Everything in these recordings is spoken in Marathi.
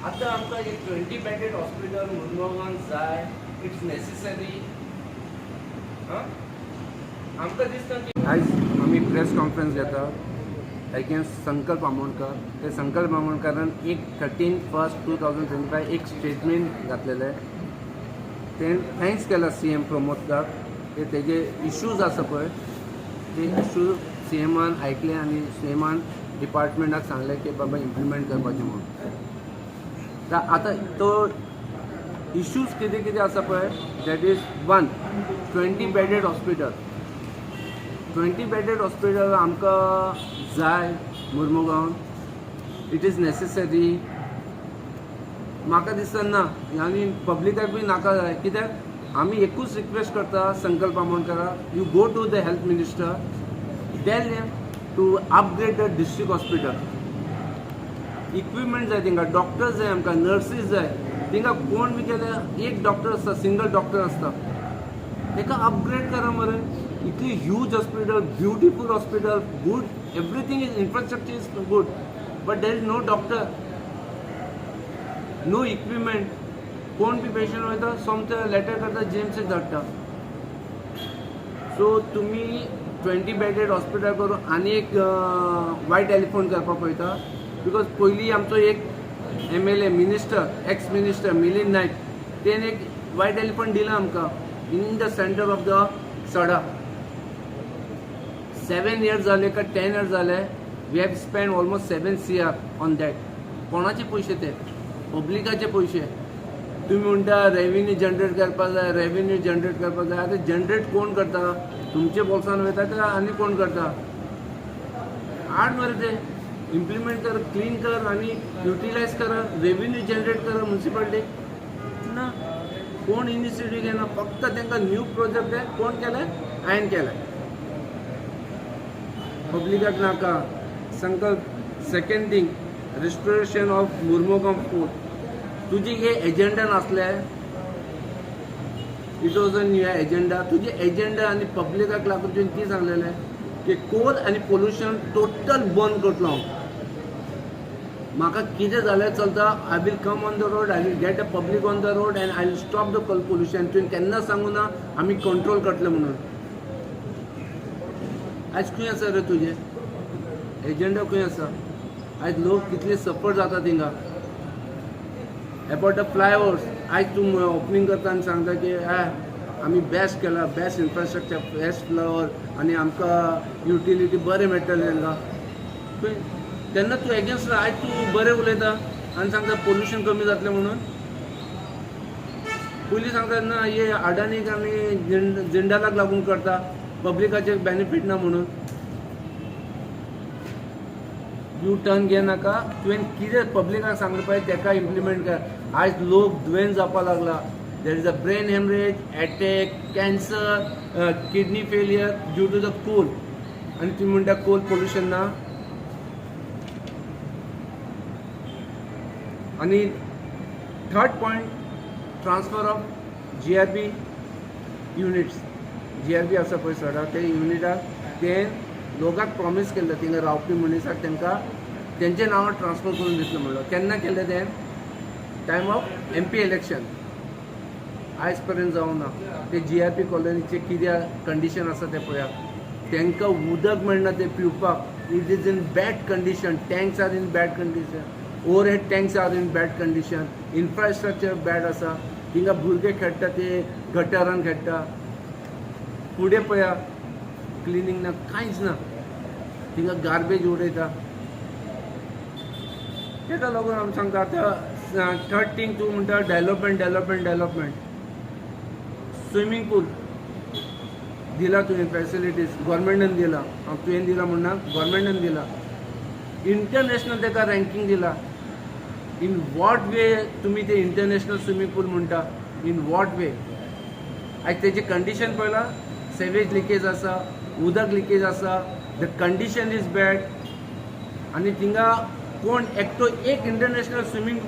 आता आमकां एक 20 बेडेड हॉस्पिटल मुरगांवान जाय. It's necessary. आमकां दिसता की आज आम्ही प्रेस कॉन्फरन्स घेता अगेन्स्ट संकल्प आमोणकर. ते संकल्प आमोणकरान एक 13/1/2025 एक स्टेटमेंट घातलेलें. तें थँक्स केला CM प्रमोदाक. ते तेजे इश्यूज आसा पळय ते इश्यू CMन आयकले आनी CMन डिपार्टमेंटाक सांगले की बाबा इम्प्लिमेंट करपाचें म्हणून. आतां तो इश्यूज कितें कितें आसा पळय that is 1 20 bedded hospital. 20 bedded hospital आमकां जाय मुर्मुगांव. It is necessary. म्हाका दिसता ना आनी पब्लिकाक बी नाका जाय. कित्याक आमी एकूच रिक्वेस्ट करता संकल्प आमोणकराक, you go to the health minister, tell him to upgrade the district hospital. Equipment जाय तिंगा, डॉक्टर्स जाय आमकां, नर्सीस जाय. तिंगा कोण बी केल्यार एक डॉक्टर आसता, सिंगल डॉक्टर आसता. ताका अपग्रेड करा मरे. इतली huge hospital, beautiful hospital, good everything is infrastructure is good, but there is no doctor, no equipment. कोण बी पेशंट वयता सोमते लेटर करता जेम्स धाडटा. सो तुमी 20 बेडेड हॉस्पिटल करून आनी एक वायट एलिफंट करपाक पळयता. बिकॉज पयलीं आमचो एक MLA minister, ex minister Milind Naik, तेणें एक वायट एलिफंट दिला आमकां in the centre of the Sada. 7 years जाले का 10 years जाले. We have spend almost 7 CR on that. कोणाचे पयशे ते? पब्लिकाचे पयशे. तुम्ही म्हणटा रेव्हेन्यू जनरेट करपाक जाय, रेव्हेन्यू जनरेट करपाक जाय. आतां जनरेट कोण करता? तुमचे बोल्सान वयता काय आनी कोण करता? हाड मरे ते इम्प्लिमेंट कर, क्लीन कर आनी युटिलायज करा. रेव्हेन्यू जनरेट करा म्युन्सिपालिटी ना. कोण इनिशिएटीव घेना. फक्त तांकां न्यू प्रोजेक्ट आहे. कोण केलाय? हांवें केलाय. पब्लिकाक नाका. संकल्प. Second thing, restoration of Mormugao fort. तुजी हे एजेंडा नासले. It was a new agenda. तुजे एजेंडा आनी पब्लिकाक लागून तुवें कितें सांगलेलें की कोल आनी पोल्युशन टोटल बंद करतलो हांव. म्हाका कितें जाल्यार चलता. I will come on the road, I will get a public on the road and I will stop the pollution. तुवें केन्ना सांगू ना आमी कंट्रोल करतले म्हणून. आयज खंय आसा रे तुजें एजेंडा? खंय आसा? आयज लोक कितले सफर जाता थिंगा. अबाउट द फ्लायओवर्स आयज तूं ओपनिंग करता आनी सांगता की आमी बेस्ट केला, बेस्ट इन्फ्रास्ट्रक्चर, बेस्ट फ्लावर आनी आमकां युटिलिटी बरें मेळटलें तांकां. तेन्ना तूं एगेन्स्ट आयज तूं बरें उलयता आनी सांगता पोल्युशन कमी जातलें म्हणून. पयलीं सांगता ना हे अडानीक आनी जिंदालाक लागून करता, पब्लिकाचे बेनिफीट ना म्हणून. यू टर्न घे नाका. तुवें कितें पब्लिकाक सांगलें पळय तेका इम्प्लिमेंट कर. आयज लोक दुयेंत जावपाक लागला. There is a brain haemorrhage, attack, cancer, kidney failure due to the coal. आनी तुमी म्हणटा कोल पोल्युशन ना. आनी third point, transfer of GRB units. GRB आसा पळय सडा ते युनिटाक तें लोकांक प्रॉमीस केल्लें थिंगा रावपी मनीसाक तांकां तेंचे नांवां ट्रान्सफर करून दितलो म्हणलो. केन्ना केलें तें? Time of MP election. आयज पर्यंत जावं ना. ते GRB कॉलनीचे कितें कंडिशन आसा ते पळयात. तांकां उदक मेळना ते पिवपाक. It is in bad condition. Tanks are in bad condition. Overhead tanks are in bad condition. Infrastructure bad आसा. थिंगा भुरगे खेळटा ते गटारान खेळटा. फुडें पळया क्लिनींग ना, कांयच ना. थिंगा गार्बेज उडयता. ताका लागून आमी सांगता आतां थर्ड थिंग तूं म्हणटा डेव्हलपमेंट डेव्हलपमेंट डेव्हलपमेंट. स्विमींग पूल दिला तुवें फॅसिलिटीज गव्हर्मेंटान दिला. तुवें दिला म्हणना, गव्हर्मेंटान दिला. इंटरनॅशनल ताका रँकींग दिला. इन वॉट वे तुमी ते इंटरनॅशनल स्विमींग पूल म्हणटा? इन वॉट वे? आयज तेजी कंडिशन पळयला. सेवेज लिकेज आसा, उदक लिकेज आसा. The condition is bad. आनी थिंगा कोण एकटो एक इंटरनॅशनल स्विमींग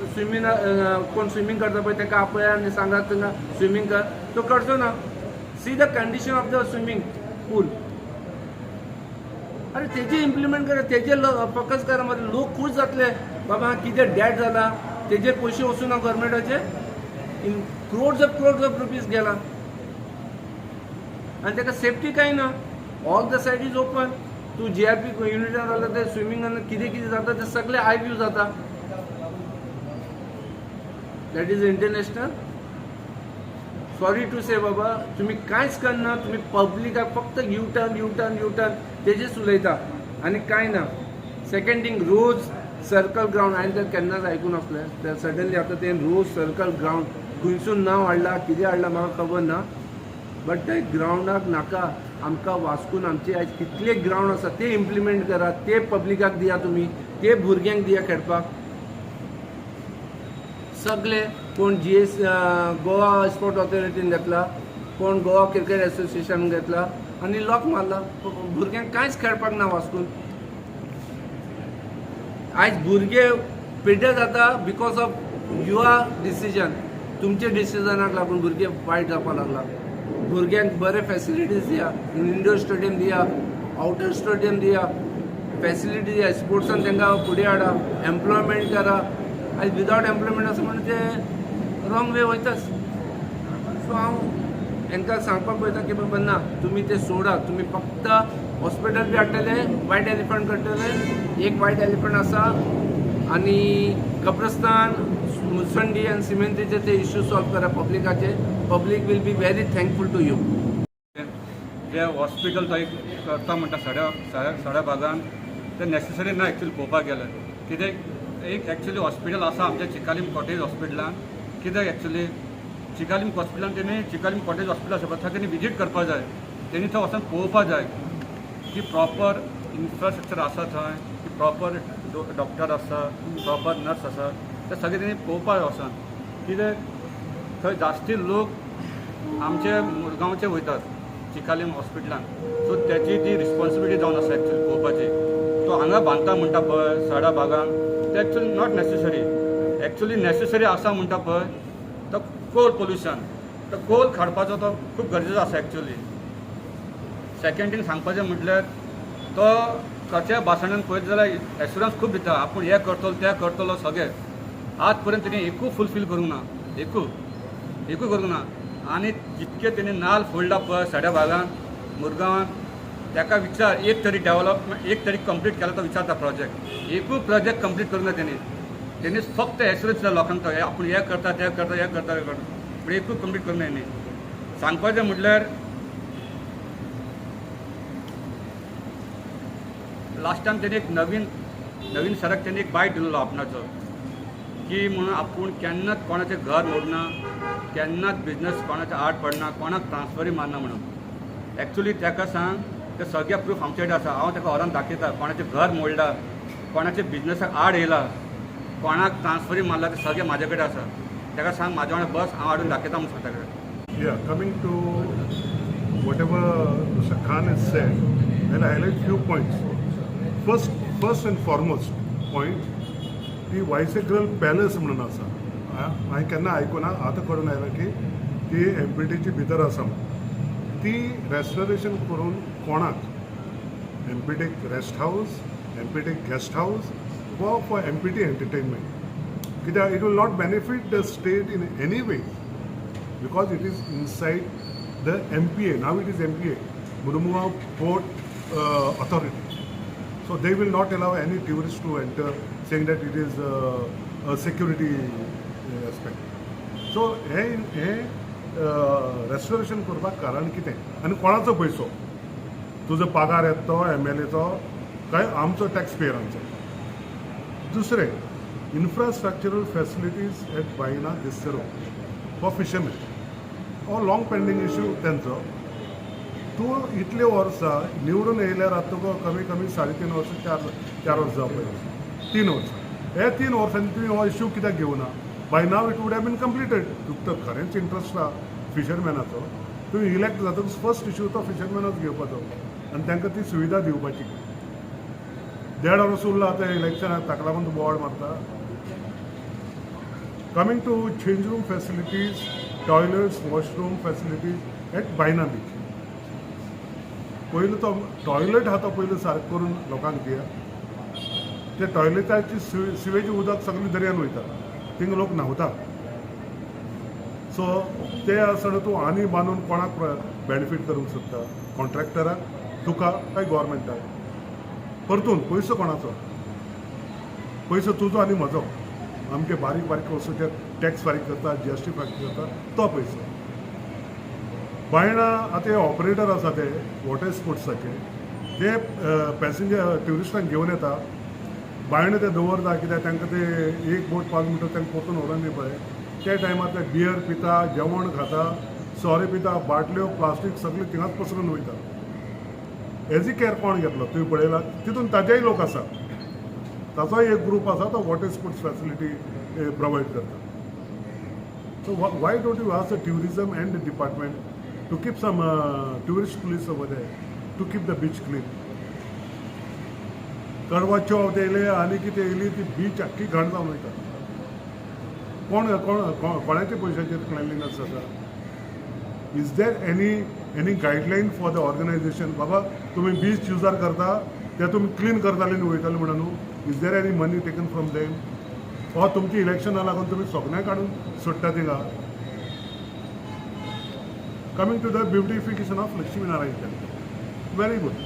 कोण स्विमींग करता पळय ताका आपया आनी सांगात थिंगा स्विमींग कर. तो करचो ना. See the condition of the swimming pool. अरे तेजे इम्प्लिमेंट करा, तेजे फोकस करा. मरे लोक खूश जातले बाबा कितें डॅड जाला तेजेर पयशे वचून गव्हर्मेंटाचे इन क्रोड्स ऑफ रुपीज गेला आनी ताका सेफ्टी कांय ना. All the side is open. तूं JRP युनिटान रावला ते स्विमींगान कितें जाता ते सगळे आय व्यू जाता. That is international. Sorry to say बाबा, तुम्ही कांयच करना. तुम्ही पब्लिकाक फक्त यू टर्न तेजेच उलयता आनी कांय ना. सेकंड थिंग, रोज सर्कल ग्राउंड हांवें तर केन्नाच आयकून नासलें. तर सडनली आतां तें रोज सर्कल ग्राउंड खंयसून नांव हाडला, कितें हाडला म्हाका खबर ना. बट ते ग्राउंडाक नाका. आमकां वास्कून आमचे आयज कितले ग्राउंड आसा ते इम्प्लिमेंट करा. ते पब्लिकाक दिया तुमी. ते भुरग्यांक दिया खेळपाक. सगळे कोण गोवा स्पोर्ट ऑथॉरिटीन घेतला, कोण गोवा क्रिकेट एसोसिएशन घेतला आनी लॉक मारला. भुरग्यांक कांयच खेळपाक ना वास्कून. आयज भुरगे पिड्डे जाता बिकॉज ऑफ युअर डिसिजन. तुमचे डिसिजनाक लागून भुरगे वायट जावपाक लागला. भुरग्यांक बरे फॅसिलिटीज दिया. इंडोर स्टेडियम दिया, आउटर स्टेडियम दिया, फॅसिलिटी दिया. स्पोर्ट्सान तांकां फुडें हाडा. एम्प्लॉयमेंट करा. आयज विदावट एम्प्लॉयमेंट आसा म्हणून ते रॉंग वे वयताच. सो हांव हांकां सांगपाक पळयता की बाबा ना, तुमी ते सोडा. तुमी फक्त हॉस्पिटल बी हाडटले, वायट एलिफंट करतले. एक वायट एलिफंट आसा आनी कब्रस्तान, मुसंडी आनी सिमेंटीचे ते इश्यू सॉल्व करा पब्लिकाचे. Public will be very thankful to you. जे हॉस्पिटल थंय करता म्हणटा सड्या भागान ते नॅसेसरी ना एक्चुअली पळोवपाक गेल्यार. कित्याक एक एक्चुअली हॉस्पिटल आसा आमच्या चिकालीम कॉटेज हॉस्पिटलान. कित्याक एक्चुअली चिकालीम हॉस्पिटलान तेणी चिकालीम कॉटेज हॉस्पिटल आसा थंय तेणी विजीट करपाक जाय. तेणी थंय वचून पळोवपाक जाय की प्रॉपर इन्फ्रास्ट्रक्चर आसा थंय, की प्रॉपर डॉक्टर आसा, प्रॉपर नर्स आसा. ते सगळे तेणी पळोवपाक वचून. कित्याक थंय जास्ती लोक आमचे मुरगांवचे वयतात चिकालीम हॉस्पिटलान. सो त्याची ती रिस्पॉन्सिबिलिटी जावन आसा एक्चुअली पळोवपाची. तो हांगा बांदता म्हणटा पळय सडा भागान, ते actually not necessary. Actually necessary आसा म्हणटा पळय तो कोल पोल्युशन. तो कोल काडपाचो तो खूब गरजेचो आसा एक्चुअली. सेकंड थिंग सांगपाचें म्हटल्यार तो ताच्या भाशणान पळयत जाल्यार एश्युरन्स खूब दिता. आपूण हें करतलो तें करतलो सगळें. आज पर्यंत तेणी एकूय फुलफील करूंक ना. एकूय करूंक ना. आनी जितके तेणी नाल फोडला पळय सड्या भागान मुरगांवान, ताका विचार एक तरी डेव्हलपमेंट एक तरी कंप्लीट केला तो विचारता प्रोजेक्ट. एकूय प्रोजेक्ट कंप्लीट करूंक ना तेणी फक्त एश्युरन्स दिला लोकांक तो आपूण हें करता तें करता हें करता हें करता. पूण एकूय कंप्लीट करूंक ना तेणी. सांगपाचें म्हटल्यार लास्ट टायम तेणी एक नवीन सडक तेणी एक बायट दिल्लो आपणाचो की म्हणून आपूण केन्नाच कोणाचें घर मोडना, केन्नाच बिजनस कोणाच्या आड पडना, कोणाक ट्रान्सफरी मारना म्हणून. एक्चुअली ताका सांग ते सगळे प्रूफ आमचे कडेन आसा. हांव ताका व्हरोन दाखयता. कोणाचें घर मोडला, कोणाच्या बिजनसाक आड येयला, कोणाक ट्रान्सफरी मारला ते सगळे म्हाजे कडेन आसा. ताका सांग म्हाजे वांगडा बस, हांव हाडून दाखयता म्हणून सांगता ताका. Yeah, coming to whatever Mr. Khan has said, I'll highlight few points. First and foremost point, ती वायसेग्रल पॅलेस म्हणून आसा. हांवें केन्ना आयकुना, आतां कळून आयला की ती MPTची भितर आसा म्हणून. ती रेस्टोरेशन करून कोणाक, MPTक रेस्ट हावस, MPTक गेस्ट हावस वा फॉर MPT एंटरटेनमेंट. कित्याक it will not benefit the state in any way because it is inside the MPA. Now it is MPA, Murmugao Port Authority. So they will not allow any tourist to enter, saying that it is a security aspect. So हे restoration करपाक कारण कितें आनी कोणाचो पयसो? तुजो पगार येता तो MLAचो काय आमचो टॅक्स पेयरांचो? दुसरें, infrastructural facilities at Baina Dissero for fishermen. हो लॉंग पेंडींग इश्यू तेंचो. तूं इतले वर्सां निवडून येयल्यार आतां तुका कमी कमी 3.5 वर्सां 4 वर्सां जावपाक 3 वर्सां. हे 3 वर्सांनी तुवें हो इश्यू कित्याक घेवना? By now it would have been completed. तुका तर खरेंच इंट्रस्ट आहा फिशरमॅनाचो. तुवें इलेक्ट जातकच फर्स्ट इश्यू तो फिशरमॅनाच घेवपाचो आनी तांकां ती सुविधा दिवपाची. 1.5 वर्स उरला आतां इलेक्शनाक, ताका लागून तूं बोवाळ मारता. Coming to change room facilities, toilets, washroom facilities at Baina Beach. पयलो तो टॉयलेट आहा तो पयलो सारको करून लोकांक दिया. ते टॉयलेटाची सिवेज उदक सगळें दर्यान वयता. थिंग लोक न्हांवता. सो ते आसतना तूं आनी बांदून कोणाक बेनिफीट करूंक सोदता? कॉन्ट्रॅक्टराक, तुका काय गव्हर्मेंटाक? परतून पयसो कोणाचो? पयसो तुजो आनी म्हजो. आमचे बारीक बारीक वस्तूचे टॅक्स फारीक करता, GST फारीक करता, तो पयसो. बायणां आतां हे ऑपरेटर आसा ते वॉटर स्पोर्ट्साचे, ते पॅसेंजर ट्युरिस्टांक घेवन येता, बायणां ते दवरता, कित्याक तांकां ते एक बोट 5 मिनटां तांकां परतून व्हरोन दी पळय. त्या टायमार ते बियर पिता, जेवण खाता, सोरे पिता, बाटल्यो, प्लास्टीक सगळें थिंगाच पसरून वयता. हेजी कॅर कोण घेतलो तुवें पळयला? तितून ताजेय लोक आसा, ताचोय एक ग्रूप आसा तो वॉटर स्पोर्ट्स फॅसिलिटी प्रोवायड करता. So why don't you ask the tourism and the department to keep some tourist police over there to keep the beach clean? Karwa Chauth येयले आनी कितें येयली ती बीच आख्खी घाण जावन वयता. कोणाच्या पयशांचेर क्लिनलीनेस जाता? Is there any guideline for the organisation? बाबा तुमी बीच युजार करता ते तुमी क्लीन करताले न्ही वयताले म्हणून न्हू? Is there any money taken from them? वा तुमची इलेक्शनाक लागून तुमी सगळ्यांक काडून सोडटा थिंगा? Coming to the beautification of Lakshmi Narayan temple, very good,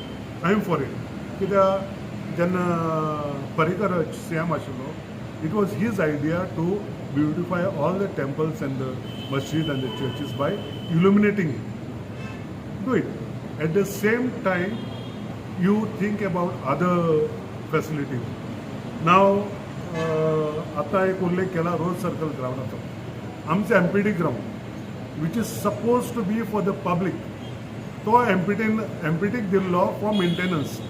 I am for it. कित्याक जेन्ना पर्रीकर CM आशिल्लो, it was his idea to beautify all the temples and the masjid and the churches by illuminating it. Do it. At the same time, you think about other facilities. Now, आता एक उल्लेख केला रोज सर्कल ग्राउंडाचो. आमचे MPD ground which is supposed to be for the public, तो MPDक दिल्लो फॉर मेंटेनन्स,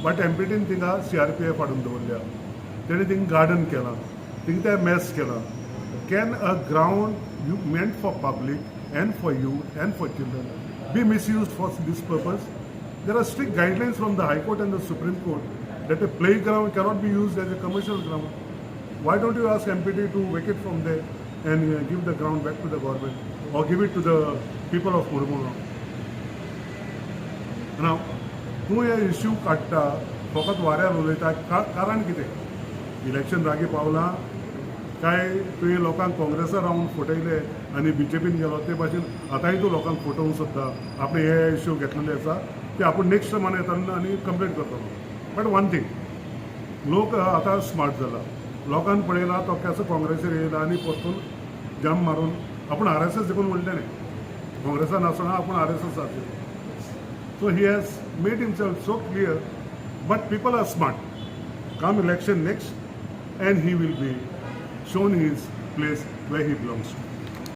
बट MPDन थिंगा CRPF हाडून दवरल्या. तेणे थिंग गार्डन केलां, थिंग ते मेस केलां. Can a ground meant for public and for youth and for children be misused for this purpose? There are strict guidelines from the High Court and the Supreme Court that a playground cannot be used as a commercial ground. Why don't you ask MPD to vacate from there and give the ground back to the government or give it to the people of Murmura? Now, तूं हे इश्यू काडटा फकत वाऱ्यार उलयता, कारण कितें? इलेक्शन लागीं पावलां काय तुवें लोकांक काँग्रेसा रावन फटयले आनी BJPन गेलो ते भाशेन आतांय तूं लोकांक फटोवंक सोदता? आपणे हे इश्यू घेतलेले आसा ते आपूण नेक्स्ट टायमान येताना आनी कंप्लेंट करतलो. बट वन थिंग, लोक आतां स्मार्ट जाला. लोकांक पळयला तो कसो काँग्रेसीर येयला आनी परतून जाम मारून आपूण RSS देखून उरले न्ही, काँग्रेसान आसतना आपूण RSS आशिल्लो. So he has made himself so clear, but people are smart. Come election next, and he will be shown his place where he belongs to.